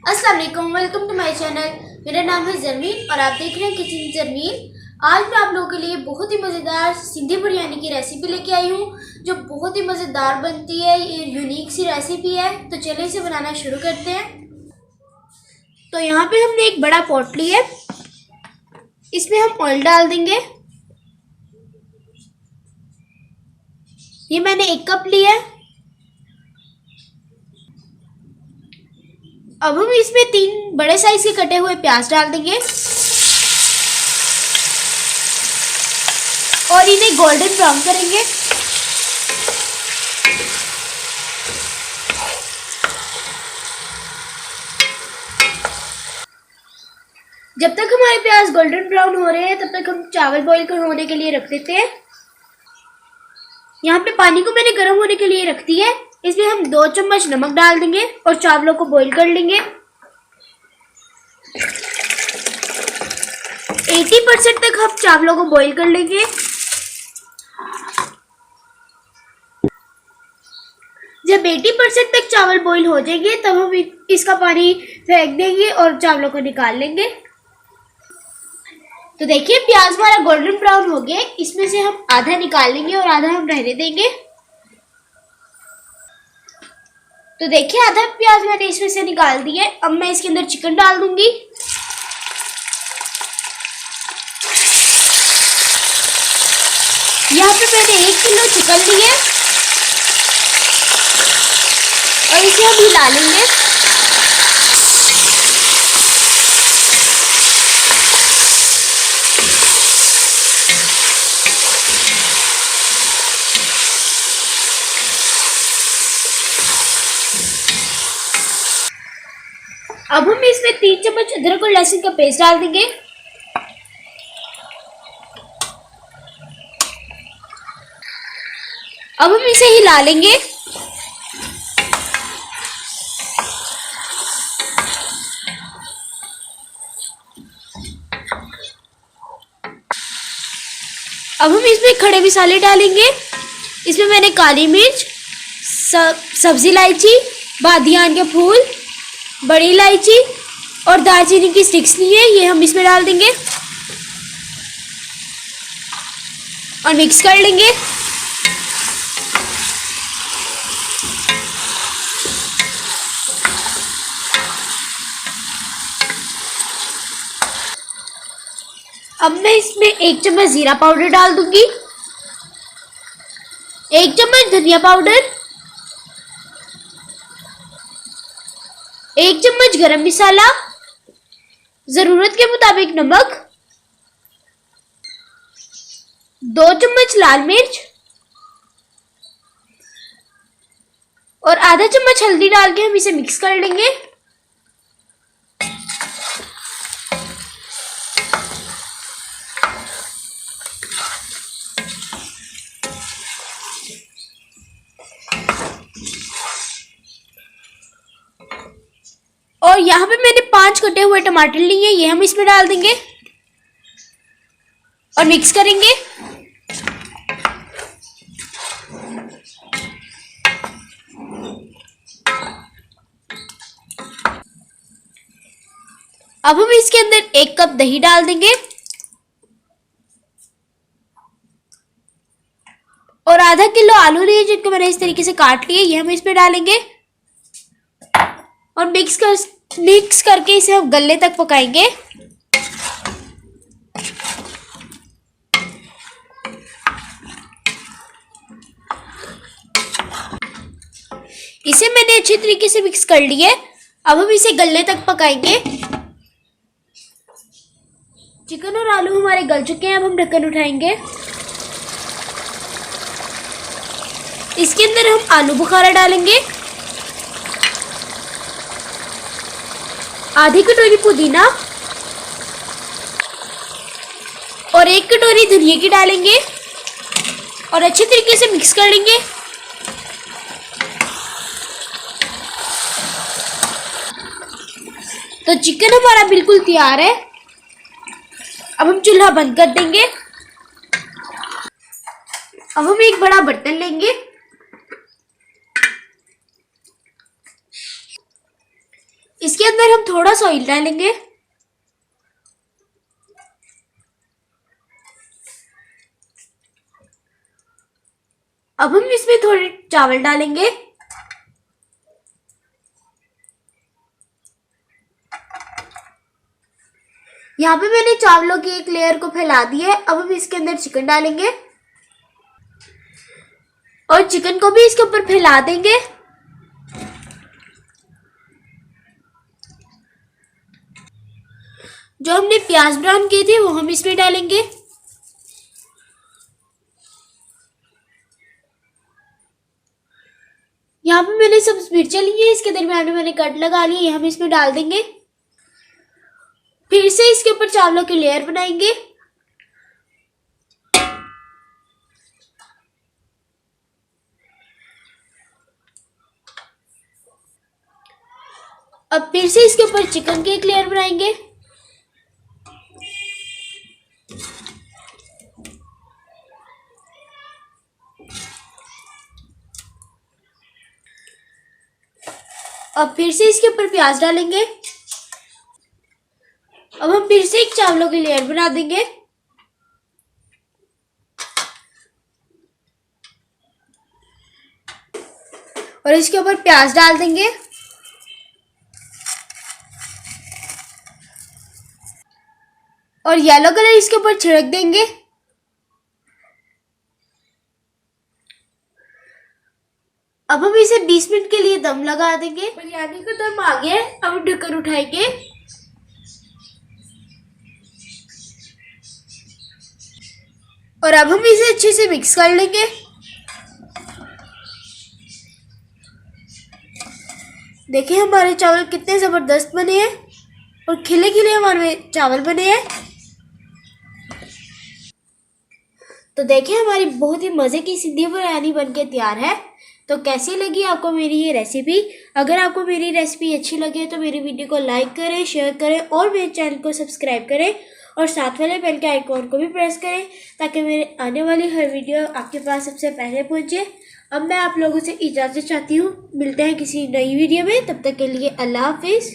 अस्सलाम वालेकुम, welcome to my channel. मेरा नाम है जरमीन और आप देख रहे हैं किचन जरमीन। आज मैं आप लोगों के लिए बहुत ही मज़ेदार सिंधी बिरयानी की रेसिपी लेके आई हूँ जो बहुत ही मज़ेदार बनती है। ये यूनिक सी रेसिपी है, तो चलिए इसे बनाना शुरू करते हैं। तो यहाँ पे हमने एक बड़ा पॉट लिया है, इसमें हम ऑयल डाल देंगे। ये मैंने 1 कप लिया है। अब हम इसमें 3 बड़े साइज के कटे हुए प्याज डाल देंगे और इन्हें गोल्डन ब्राउन करेंगे। जब तक हमारे प्याज गोल्डन ब्राउन हो रहे हैं तब तक हम चावल बॉईल होने के लिए रख देते हैं। यहाँ पे पानी को मैंने गर्म होने के लिए रख दिया है। इसमें हम 2 चम्मच नमक डाल देंगे और चावलों को बॉईल कर लेंगे। 80% तक हम चावलों को बॉईल कर लेंगे। जब 80% तक चावल बॉईल हो जाएंगे तब हम इसका पानी फेंक देंगे और चावलों को निकाल लेंगे। तो देखिए प्याज हमारा गोल्डन ब्राउन हो गया। इसमें से हम आधा निकाल लेंगे और आधा हम रहने देंगे। तो देखिए आधा प्याज मैंने इसमें से निकाल दिया। अब मैं इसके अंदर चिकन डाल दूंगी। यहाँ पे मैंने 1 किलो चिकन लिया और इसे हम हिला लेंगे। अब हम इसमें 3 चम्मच अदरक और लहसुन का पेस्ट डाल देंगे। अब हम इसे हिला लेंगे। अब हम इसमें खड़े मसाले डालेंगे। इसमें मैंने काली मिर्च, सब्जी इलायची, बादियान के फूल, बड़ी इलायची और दालचीनी की स्टिक्स ली है, ये हम इसमें डाल देंगे और मिक्स कर लेंगे। अब मैं इसमें 1 चम्मच जीरा पाउडर डाल दूंगी, 1 चम्मच धनिया पाउडर, 1 चम्मच गरम मसाला, जरूरत के मुताबिक नमक, 2 चम्मच लाल मिर्च और आधा चम्मच हल्दी डाल के हम इसे मिक्स कर लेंगे। और यहाँ पे मैंने 5 कटे हुए टमाटर लिए, ये हम इसमें डाल देंगे और मिक्स करेंगे। अब हम इसके अंदर 1 कप दही डाल देंगे और आधा किलो आलू लिए जिनको मैंने इस तरीके से काट लिए, ये हम इसमें डालेंगे और मिक्स करके इसे हम गलने तक पकाएंगे। इसे मैंने अच्छी तरीके से मिक्स कर लिया है। अब हम इसे गलने तक पकाएंगे। चिकन और आलू हमारे गल चुके हैं। अब हम ढक्कन उठाएंगे। इसके अंदर हम आलू बुखारा डालेंगे, आधी कटोरी पुदीना और 1 कटोरी धनिया की डालेंगे और अच्छे तरीके से मिक्स कर लेंगे। तो चिकन हमारा बिल्कुल तैयार है। अब हम चूल्हा बंद कर देंगे। अब हम एक बड़ा बर्तन लेंगे, इसके इसके अंदर हम थोड़ा सा ऑयल डालेंगे। अब हम इसमें थोड़े चावल डालेंगे। यहाँ पे मैंने चावलों की एक लेयर को फैला दी है। अब हम इसके अंदर चिकन डालेंगे और चिकन को भी इसके ऊपर फैला देंगे। जो हमने प्याज ब्राउन किए थे वो हम इसमें डालेंगे। यहाँ पे मैंने सब मिर्चें ली है, इसके दरमियान में मैंने कट लगा ली है, हम इसमें डाल देंगे। फिर से इसके ऊपर चावलों की लेयर बनाएंगे। अब फिर से इसके ऊपर चिकन की एक लेयर बनाएंगे। अब फिर से इसके ऊपर प्याज डालेंगे। अब हम फिर से एक चावलों की लेयर बना देंगे। और इसके ऊपर प्याज डाल देंगे। और येलो कलर इसके ऊपर छिड़क देंगे। अब हम इसे 20 मिनट के लिए दम लगा देंगे। बिरयानी का दम आ गया है, अब हम ढक्कन उठाएंगे। और अब हम इसे अच्छे से मिक्स कर लेंगे। देखिए हमारे चावल कितने जबरदस्त बने हैं और खिले खिले हमारे चावल बने हैं। तो देखिए हमारी बहुत ही मज़े की सिंधी बिरयानी बनके तैयार है। तो कैसी लगी आपको मेरी ये रेसिपी? अगर आपको मेरी रेसिपी अच्छी लगे तो मेरी वीडियो को लाइक करें, शेयर करें और मेरे चैनल को सब्सक्राइब करें और साथ वाले बेल के आइकॉन को भी प्रेस करें ताकि मेरे आने वाली हर वीडियो आपके पास सबसे पहले पहुंचे। अब मैं आप लोगों से इजाज़त चाहती हूँ। मिलते हैं किसी नई वीडियो में, तब तक के लिए अल्लाह हाफिज़।